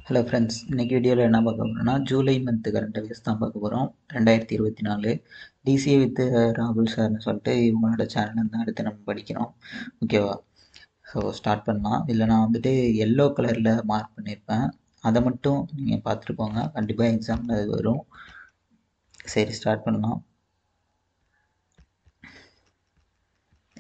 Hello friends, இன்னைக்கு வீடியோவில் என்ன பார்க்க போகிறோம்னா ஜூலை மந்த் கரண்ட் அஃபேர்ஸ் தான் பார்க்க போகிறோம். 2024 டிசிஏ வித் ராகுல் சார்னு சொல்லிட்டு இவங்களோட சேனல் தான் எடுத்து நம்ம படிக்கிறோம். ஓகேவா? ஸோ ஸ்டார்ட் பண்ணலாம். இதில் நான் வந்துட்டு எல்லோ கலரில் மார்க் பண்ணியிருப்பேன், அதை மட்டும் நீங்கள் பார்த்துருக்கோங்க. கண்டிப்பாக எக்ஸாமில் அது வரும். சரி, ஸ்டார்ட் பண்ணலாம்.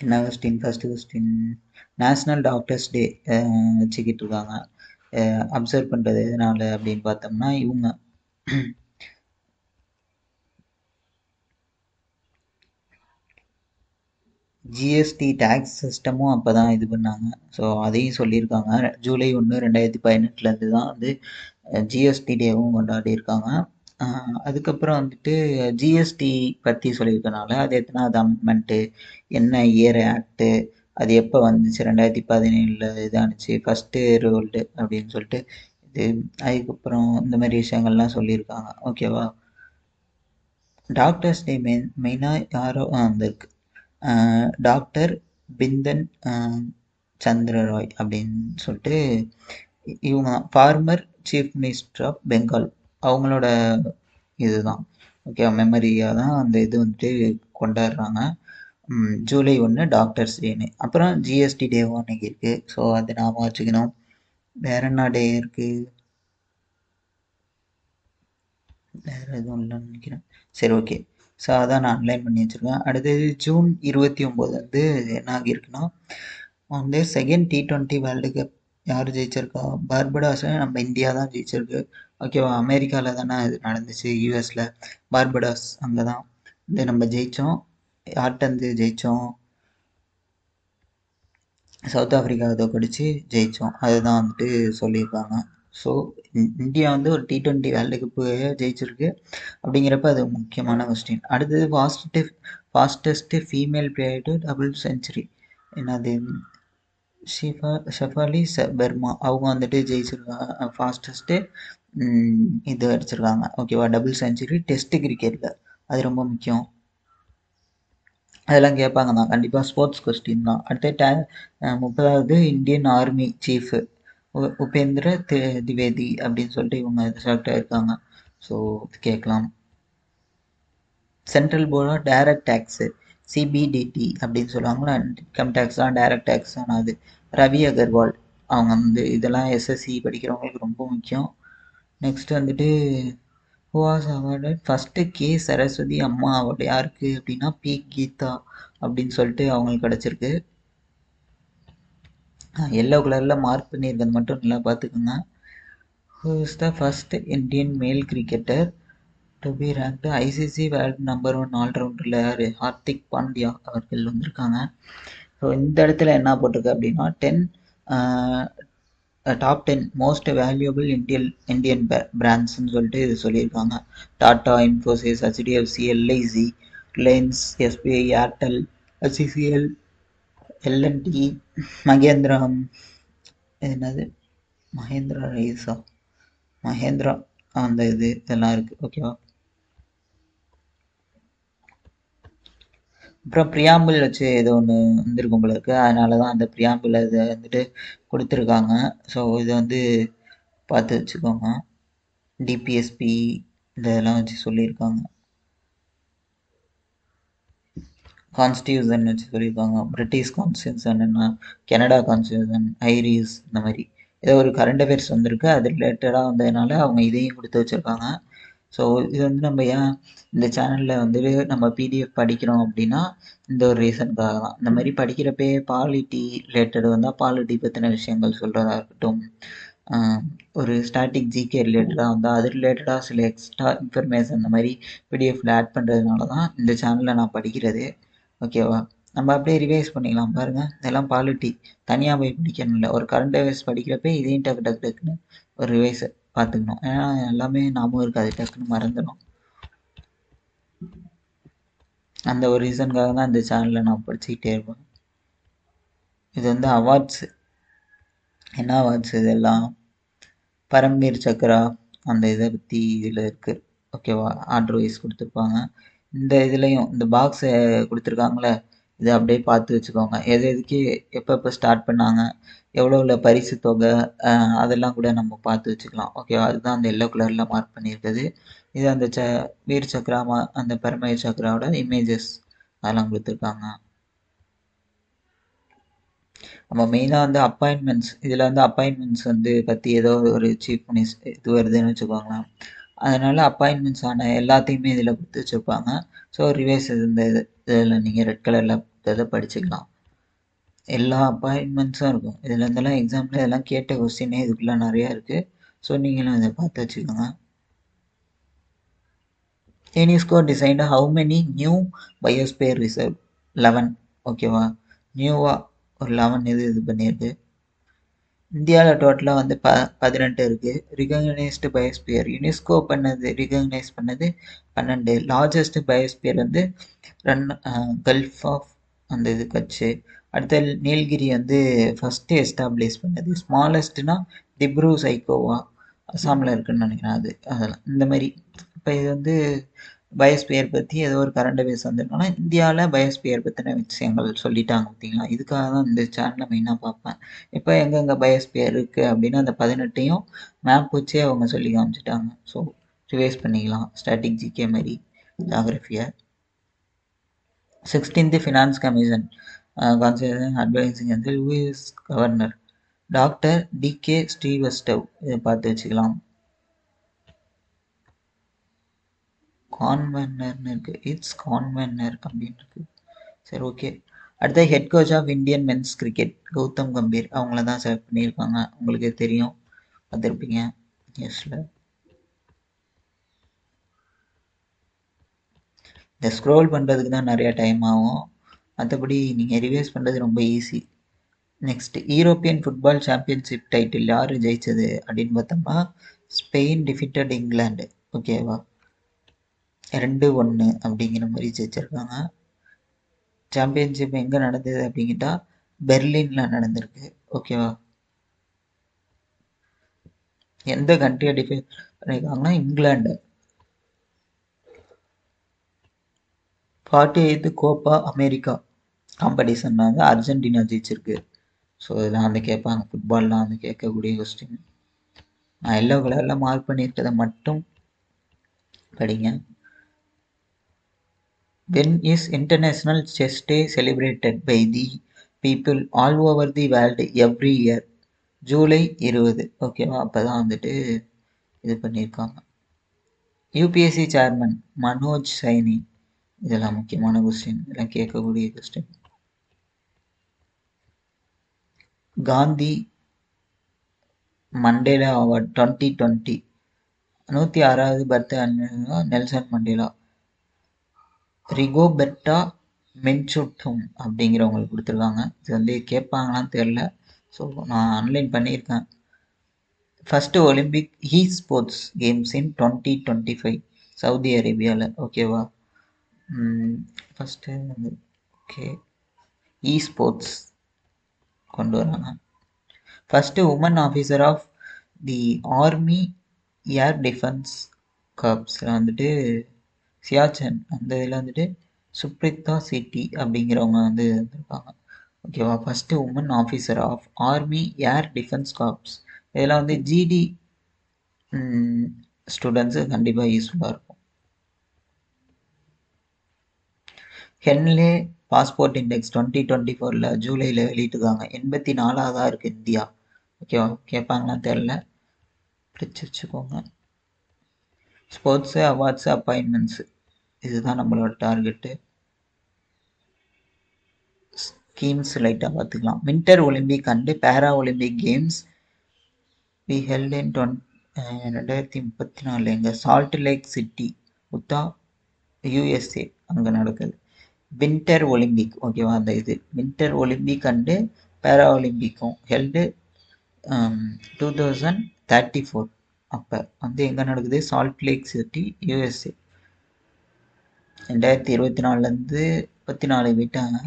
என்ன question? First question, national doctors டே வச்சுக்கிட்டு இருக்காங்க. அப்சர்வ் பண்ணுறது எதனால அப்படின்னு பார்த்தோம்னா, இவங்க ஜிஎஸ்டி டேக்ஸ் சிஸ்டமும் அப்போ தான் இது பண்ணாங்க. ஸோ அதையும் சொல்லியிருக்காங்க. ஜூலை 1, 2018 தான் வந்து ஜிஎஸ்டி டேவும் கொண்டாடியிருக்காங்க. அதுக்கப்புறம் வந்துட்டு ஜிஎஸ்டி பற்றி சொல்லியிருக்கனால அது எத்தனாவது அமெண்ட்மெண்ட்டு, என்ன இயர் ஆக்டு, அது எப்போ வந்துச்சு, 2017 இதானுச்சு, ஃபஸ்ட்டு ரோல்டு அப்படின்னு சொல்லிட்டு இது. அதுக்கப்புறம் இந்த மாதிரி விஷயங்கள்லாம் சொல்லியிருக்காங்க. ஓகேவா? டாக்டர்ஸ் டே மெயினாக யாரோ வந்திருக்கு, டாக்டர் பிந்தன் சந்திர ராய் அப்படின்னு சொல்லிட்டு இவங்க former chief minister of Bengal, அவங்களோட இதுதான். ஓகே, மெமரியாக தான் அந்த இது வந்துட்டு கொண்டாடுறாங்க. ஜூலை 1 டாக்டர்ஸ் டேன்னு. அப்புறம் ஜிஎஸ்டி டேவும் அன்னைக்கு இருக்குது. ஸோ அது நாம வச்சுக்கணும். வேற என்ன டே இருக்குது? வேறு எதுவும் இல்லைன்னு நினைக்கிறேன். சரி, ஓகே. ஸோ அதான் நான் அன்லைன் பண்ணி வச்சுருக்கேன். அடுத்தது ஜூன் 29 வந்து என்ன ஆகியிருக்குன்னா வந்து செகண்ட் T20 வேர்ல்டு கப் யார் ஜெயிச்சிருக்கா? பார்படாஸை நம்ம இந்தியா தான் ஜெயிச்சிருக்கு. ஓகேவா? அமெரிக்காவில் தானே இது நடந்துச்சு, யூஎஸில். பார்படாஸ் அங்கே தான் இது நம்ம ஜெயித்தோம். யார்கிட்டருந்து ஜெயித்தோம்? சவுத் ஆஃப்ரிக்காவை தோக்கடிச்சு ஜெயித்தோம். அதுதான் வந்துட்டு சொல்லியிருக்காங்க. ஸோ இந்தியா வந்து ஒரு T20 வேர்ல்டு கப்பு ஜெயிச்சிருக்கு. அப்படிங்கிறப்ப அது முக்கியமான கொஸ்டின். அடுத்தது fastest female player to double century. என்னது? ஷெஃபாலி பர்மா, அவங்க வந்துட்டு ஜெயிச்சிருக்காங்க. ஃபாஸ்டஸ்ட்டு இது அடிச்சிருக்காங்க. ஓகேவா? டபுள் செஞ்சுரி டெஸ்ட் கிரிக்கெட்டில். அது ரொம்ப முக்கியம். அதெல்லாம் கேட்பாங்க தான், கண்டிப்பாக ஸ்போர்ட்ஸ் கொஸ்டின் தான். அடுத்து 30வது Indian army chief Upendra Dwivedi அப்படின்னு சொல்லிட்டு இவங்க செலக்ட் ஆகிருக்காங்க. ஸோ இது கேட்கலாம். Central board of direct taxes, CBDT அப்படின்னு சொல்லுவாங்களா, இன்கம் டேக்ஸ் தான் டைரக்ட் டேக்ஸ் தான். அது ரவி அகர்வால், அவங்க வந்து இதெல்லாம் எஸ்எஸ்சி படிக்கிறவங்களுக்கு ரொம்ப முக்கியம். நெக்ஸ்ட் வந்துட்டு who was awarded first Saraswati அம்மா அவார்டு யாருக்கு அப்படின்னா பி கீதா அப்படின்னு சொல்லிட்டு அவங்களுக்கு கிடச்சிருக்கு. எல்லோ கலரில் மார்க் பண்ணியிருக்கிறது மட்டும் நல்லா பார்த்துக்குங்க. Who is the first Indian male cricketer to be ranked ICC world number 1 ஆல்ரவுண்டரில் யார்? ஹார்திக் பாண்டியா அவர்கள் வந்திருக்காங்க. ஸோ இந்த இடத்துல என்ன போட்டிருக்கு அப்படின்னா டாப் 10 மோஸ்ட் வேல்யூபிள் இந்தியன் பிராண்ட்ஸ்ன்னு சொல்லிட்டு இது சொல்லியிருக்காங்க. Tata, Infosys, HDFC, LIC, Reliance, SBI, Airtel, HCCL, L and T, Mahindra, என்னது மகேந்திரா ரைஸா, மகேந்திரா, அந்த இதெல்லாம் இருக்குது. ஓகேவா? அப்புறம் ப்ரியாம்பிள் வச்சு ஏதோ ஒன்று வந்திருக்கும் போல இருக்குது. அதனால தான் அந்த ப்ரியாம்பிள் இதை வந்துட்டு கொடுத்துருக்காங்க. ஸோ இதை வந்து பார்த்து வச்சுக்கோங்க. டிபிஎஸ்பி இதெல்லாம் வச்சு சொல்லியிருக்காங்க. கான்ஸ்டியூஷன் வச்சு சொல்லியிருக்காங்க. பிரிட்டிஷ் கான்ஸ்டியூஷன் என்ன, கனடா கான்ஸ்டியூஷன், ஐரிஸ், இந்த மாதிரி ஏதோ ஒரு கரண்ட் அஃபேர்ஸ் வந்திருக்கு. அது ரிலேட்டடாக வந்ததுனால அவங்க இதையும் கொடுத்து வச்சுருக்காங்க. ஸோ இது வந்து நம்ம ஏன் இந்த சேனலில் வந்து நம்ம பிடிஎஃப் படிக்கிறோம் அப்படின்னா இந்த ஒரு ரீசனுக்காக தான். இந்த மாதிரி படிக்கிறப்பே பாலிட்டி ரிலேட்டட் வந்தால் பாலிட்டி பற்றின விஷயங்கள் சொல்கிறதா இருக்கட்டும், ஒரு ஸ்டாட்டிக் ஜிகே ரிலேட்டடாக வந்தால் அது ரிலேட்டடாக சில எக்ஸ்ட்ரா இன்ஃபர்மேஷன் இந்த மாதிரி பிடிஎஃப்ல ஆட் பண்ணுறதுனால தான் இந்த சேனலில் நான் படிக்கிறது. ஓகேவா? நம்ம அப்படியே ரிவைஸ் பண்ணிக்கலாம். பாருங்கள், இதெல்லாம் பாலிட்டி தனியாக போய் படிக்கணும் இல்லை, ஒரு கரண்ட் அஃபேர்ஸ் படிக்கிறப்ப இதையும் டக்கு டக்கு டக்குன்னு ஒரு ரிவைஸ் பார்த்துக்கணும். ஏன்னா எல்லாமே ஞாபகம் இருக்காது, டக்குன்னு மறந்துடும். அந்த ஒரு ரீசனுக்காக தான் இந்த சேனலில் நான் படிச்சுக்கிட்டே இருப்பேன். இது வந்து அவார்ட்ஸு, என்ன அவார்ட்ஸ் இதெல்லாம்? பரம்வீர் சக்ரா அந்த இதை பற்றி இதில் இருக்குது. ஓகேவா? ஆர்டர் வைஸ் கொடுத்துருப்பாங்க. இந்த இதுலேயும் இந்த பாக்ஸை கொடுத்துருக்காங்களே, இதை அப்படியே பார்த்து வச்சுக்கோங்க. எது எதுக்கு எப்போ ஸ்டார்ட் பண்ணாங்க, எவ்வளோ பரிசு தொகை அதெல்லாம் கூட நம்ம பார்த்து வச்சுக்கலாம். ஓகேவா? அதுதான் அந்த எல்லோ கலரில் மார்க் பண்ணியிருக்குது. இது அந்த வீர் சக்ரா அந்த பரமவீர் சக்ராவோட இமேஜஸ் அதெல்லாம் கொடுத்துருக்காங்க. நம்ம மெயினாக வந்து அப்பாயின்மெண்ட்ஸ் இதில் வந்து அப்பாயின்மெண்ட்ஸ் வந்து பற்றி ஏதோ ஒரு சீஃப் மினிஸ்டர் இது வருதுன்னு வச்சுக்கோங்களேன். அதனால் அப்பாயின்மெண்ட்ஸ் ஆன எல்லாத்தையுமே இதில் கொடுத்து வச்சுருப்பாங்க. ஸோ ரிவைஸ் இந்த இதில் நீங்கள் ரெட் கலரில் இதை படிச்சுக்கலாம். எல்லா அப்பாயின்மெண்ட்ஸும் இருக்கும். இதில் இருந்தெல்லாம் எக்ஸாம்பிள் இதெல்லாம் கேட்ட கொஸ்டினே இதுக்குள்ளே நிறையா இருக்குது. ஸோ நீங்களும் இதை பார்த்து வச்சுக்கோங்க. UNESCO designed how many new biosphere reserve 11. ஓகேவா? நியூவாக ஒரு 11 இது பண்ணியிருக்கு. இந்தியாவில் டோட்டலாக வந்து 18 இருக்குது. ரிகக்னைஸ்டு பயோஸ்பியர் யுனெஸ்கோ ரிகக்னைஸ் பண்ணது 12. லார்ஜஸ்ட் பயோஸ்பியர் வந்து கல்ஃப் ஆஃப் அந்த இது கட்சி. அடுத்த நீலகிரி வந்து ஃபஸ்ட்டு எஸ்டாப்ளிஷ் பண்ணது. ஸ்மாலஸ்ட்னா திப்ரு சைக்கோவா அசாமில் இருக்குன்னு நினைக்கிறேன். அதெல்லாம் இந்த மாதிரி. இப்போ இது வந்து பயோஸ்பியர் பற்றி ஏதோ ஒரு கரண்ட் அஃபேர்ஸ் வந்திருக்கோன்னா இந்தியாவில் பயோஸ்பியர் பற்றின விஷயங்கள் சொல்லிட்டாங்க பார்த்தீங்களா. இதுக்காக தான் இந்த சேனலை மெயினாக பார்ப்பேன். இப்போ எங்கெங்கே பயோஸ்பியர் இருக்குது அப்படின்னு அந்த 18ஐயும் மேப் வச்சே அவங்க சொல்லி காமிச்சிட்டாங்க. ஸோ ரிவைஸ் பண்ணிக்கலாம் ஸ்டாட்டிக் ஜிகே மாதிரி ஜாகிரஃபியை. 16th finance commission concentration advising வந்து US governor doctor DK Srivastav. இதை பார்த்து வச்சுக்கலாம். கான்வெர்னர்னு இருக்கு. இட்ஸ் கான்வெர்னர் அப்படின்னு இருக்கு. சரி, ஓகே. அடுத்த head coach of Indian men's cricket Gautam Gambhir. அவங்கள தான் செலக்ட் பண்ணியிருக்காங்க. உங்களுக்கு தெரியும், பார்த்துருப்பீங்க நியூஸில். இந்த ஸ்க்ரோல் பண்ணுறதுக்கு தான் நிறையா டைம் ஆகும். மற்றபடி நீங்கள் ரிவைஸ் பண்ணுறது ரொம்ப easy. Next European football championship title யார் ஜெயிச்சது அப்படின்னு பார்த்தோம்னா ஸ்பெயின் டிஃபிட்டட் இங்கிலாந்து. ஓகேவா? 2-1 அப்படிங்கிற மாதிரி ஜெயிச்சிருக்காங்க. சாம்பியன்ஷிப் எங்கே நடந்தது அப்படிங்கிட்டா பெர்லினில் நடந்திருக்கு. ஓகேவா? எந்த கண்ட்ரியை டிஃபைன் பண்ணியிருக்காங்கன்னா England. 48th Koppa America competition வந்து அர்ஜென்டினா ஜெயிச்சிருக்கு. ஸோ இதெல்லாம் வந்து கேட்பாங்க, ஃபுட்பால்லாம் வந்து கேட்கக்கூடிய கொஸ்டின். நான் எல்லோ கலரில் மார்க் பண்ணியிருக்கதை மட்டும் படிங்க. When is International Chess Day celebrated by the people all over the world every year? July 20. ஓகேவா? அப்போ தான் வந்துட்டு இது பண்ணியிருக்காங்க. UPSC chairman Manoj Saini. இதெல்லாம் முக்கியமான கொஸ்டின், இதெல்லாம் கேட்கக்கூடிய கொஸ்டின். காந்தி மண்டேலா அவார்ட் 2020 106வது பர்த்டே நெல்சன் மண்டேலா. ரிகோபெர்டா மென்சுட்டும் அப்படிங்கிறவங்களுக்கு கொடுத்துருக்காங்க. இது வந்து கேட்பாங்களான்னு தெரில. ஸோ நான் ஆன்லைன் பண்ணியிருக்கேன். First Olympic e sports games in 2025 Saudi அரேபியாவில். ஓகேவா? ஃபஸ்ட்டு வந்து ஓகே இ ஸ்போர்ட்ஸ் கொண்டு வராங்க. First woman officer of the army air defence கப்ஸில் வந்துட்டு சியாச்சன் அந்த இதில் வந்துட்டு சுப்ரிதா சிட்டி அப்படிங்கிறவங்க வந்து வந்திருக்காங்க. ஓகேவா? First woman officer of army air defence corps. இதெல்லாம் வந்து ஜிடி ஸ்டூடெண்ட்ஸு கண்டிப்பாக யூஸ்ஃபுல்லாக இருக்கும். ஹென்லே பாஸ்போர்ட் இண்டெக்ஸ் 2024 ஜூலையில் வெளியிட்டுருக்காங்க. 84ஆக இருக்குது இந்தியா. ஓகேவா? கேட்பாங்களான்னு தெரில, பிடிச்சி வச்சுக்கோங்க. ஸ்போர்ட்ஸு அவார்ட்ஸு அப்பாயின்மெண்ட்ஸு இதுதான் நம்மளோட டார்கெட்டு. ஸ்கீம்ஸ் லைட்டாக பார்த்துக்கலாம். Winter Olympic and para Olympic games be held in 2034 எங்க Salt Lake City Utah USA அங்கே நடக்குது. Winter Olympic. ஓகேவா? அந்த இது வின்டர் ஒலிம்பிக் அண்டு பேரா ஒலிம்பிக்கும் ஹெல்டு 2034 அப்போ வந்து எங்கே நடக்குது? Salt Lake city USA. 2024 34 விட்டாங்க.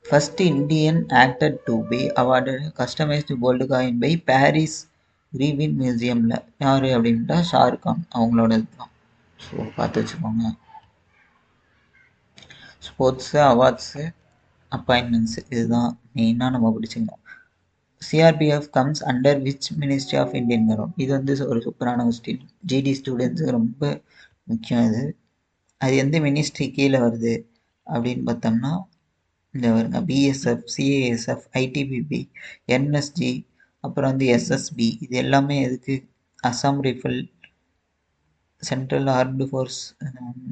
First Indian actor to be awarded customised gold coin by Paris Grevin மியூசியமில் யார் அப்படின்ட்டா ஷாருக் கான் அவங்களோட இதுதான். ஸோ பார்த்து வச்சுக்கோங்க. ஸ்போர்ட்ஸு அவார்ட்ஸு அப்பாயின்மெண்ட்ஸு இதுதான் மெயினாக நம்ம பிடிச்சிக்கணும். CRPF comes under which ministry of Indian government? இது வந்து ஒரு சூப்பரான கொஸ்டின். ஜிடி ஸ்டூடெண்ட்ஸுக்கு ரொம்ப முக்கியம் இது. அது எந்த மினிஸ்ட்ரி கீழே வருது அப்படின்னு பார்த்தோம்னா, இந்த வருங்க பிஎஸ்எஃப், சிஏஎஸ்எஃப், ஐடிபிபி, என்எஸ்ஜி, அப்புறம் வந்து எஸ்எஸ்பி. இது எல்லாமே எதுக்கு? Assam rifle, central armed force.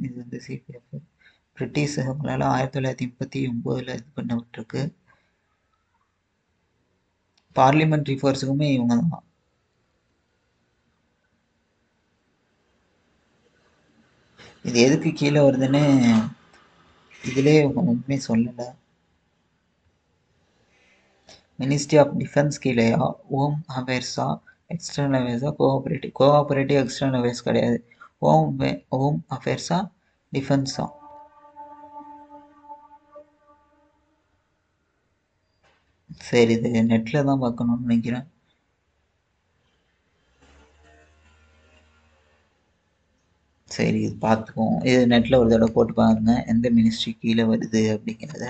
இது வந்து சிபிஎஃப். பிரிட்டிஷ் அவங்களால 1939 இது பண்ணப்பட்டிருக்கு. பார்லிமெண்ட்ரி ஃபோர்ஸுக்குமே இவங்க தான். இது எதுக்கு கீழே வருதுன்னு இதிலே ஒன்றுமே சொல்லலை. மினிஸ்ட்ரி ஆஃப் டிஃபென்ஸ் கீழேயா? ஹோம் அஃபேர்ஸா, எக்ஸ்டர்னல் அஃபேர்ஸா, கோஆப்ரேட்டிவ் எக்ஸ்டர்னல் அஃபேர்ஸ் கிடையாது. ஹோம் அஃபேர்ஸா, டிஃபென்ஸா? சரி, இது நெட்டில் தான் பார்க்கணும்னு நினைக்கிறேன். சரி, இது பார்த்துக்குவோம். இது நெட்டில் ஒரு தடவை போட்டு பாருங்க எந்த மினிஸ்ட்ரி கீழே வருது அப்படிங்கிறத.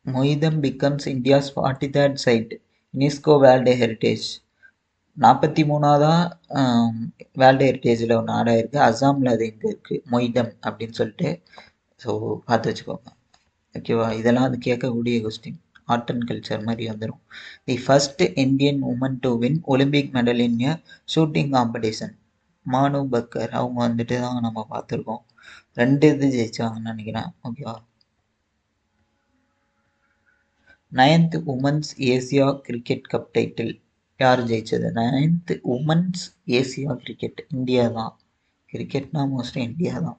Moidam becomes India's 43rd site UNESCO world heritage. 43வதா வேர்ல்டு ஹெரிட்டேஜில் ஒன்று ஆட் ஆயிருக்கு. அசாமில் அது இங்கே இருக்குது, மொய்தம் அப்படின்னு சொல்லிட்டு. ஸோ பார்த்து வச்சுக்கோங்க. ஓகேவா? இதெல்லாம் அது கேட்கக்கூடிய கொஸ்டின். ஆர்ட் அண்ட் கல்ச்சர் மாதிரி வந்துடும். The first Indian woman to win Olympic medal in a shooting competition. Manu Bhaker. அவங்க வந்துட்டு தான் நம்ம பார்த்துருக்கோம். 2 இது ஜெயிச்சாங்கன்னு நினைக்கிறேன். ஓகேவா? 9th women's Asia cricket cup title யார் ஜெயிச்சது? 9th women's Asia cricket India தான். கிரிக்கெட்னா மோஸ்ட்லி இந்தியா தான்.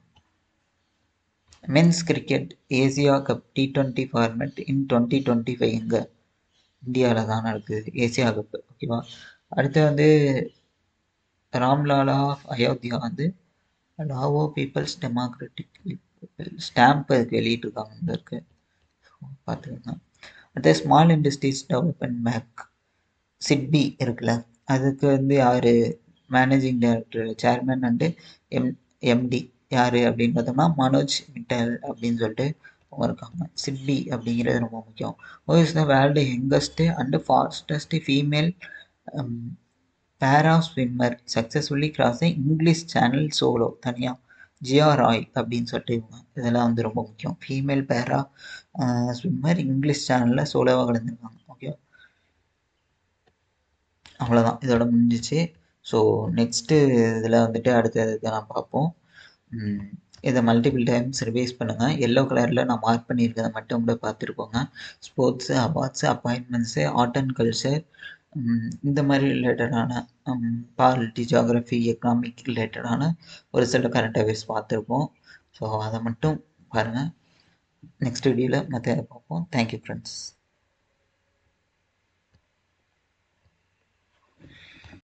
Men's cricket Asia cup T20 format in 2025 எங்க? இந்தியாவில் தான் நடக்குது ஏசியா கப். ஓகேவா? அடுத்து வந்து ராம்லாலா அயோத்தியா வந்து லாவோ பீப்புள்ஸ் டெமோக்ராட்டிக் ஸ்டாம்ப் அதுக்கு வெளியிட்டிருக்காங்க இருக்கு, பார்த்துக்கோங்க. அடுத்து small industries development bank SIDBI இருக்குல்ல, அதுக்கு வந்து யார் managing director, chairman and MD யார் அப்படின்னு பார்த்தோம்னா மனோஜ் மிட்டல் அப்படின்னு சொல்லிட்டு அவங்க இருக்காங்க. சிட்பி அப்படிங்கிறது ரொம்ப முக்கியம். Who is the world youngest and fastest female para swimmer successfully cross English channel solo தனியாக? ஜியா ராய் அப்படின்னு சொல்லிட்டு இவங்க. இதெல்லாம் வந்து ரொம்ப முக்கியம். ஃபீமேல் பேரா ஸ்விம்மர் இங்கிலீஷ் சேனலில் சோலோவாக கலந்துருக்காங்க. ஓகே, அவ்வளோதான், இதோட முடிஞ்சிச்சு. ஸோ நெக்ஸ்ட்டு இதில் வந்துட்டு அடுத்த இதெல்லாம் பார்ப்போம். இதை மல்டிபிள் டைம்ஸ் ரிவைஸ் பண்ணுங்கள். எல்லோ கலரில் நான் மார்க் பண்ணியிருக்கிறத மட்டும் கூட பார்த்துருக்கோங்க. Sports, awards, appointments, art and culture, இந்த மாதிரி ரிலேட்டடான பாலிட்டி, ஜியாகிரஃபி, எக்கனாமிக் ரிலேட்டடான ஒரு சில கரண்ட் அஃபேர்ஸ் பார்த்துருப்போம். ஸோ அதை மட்டும் பாருங்கள். நெக்ஸ்ட் வீடியோவில் மற்ற பார்ப்போம். Thank you friends.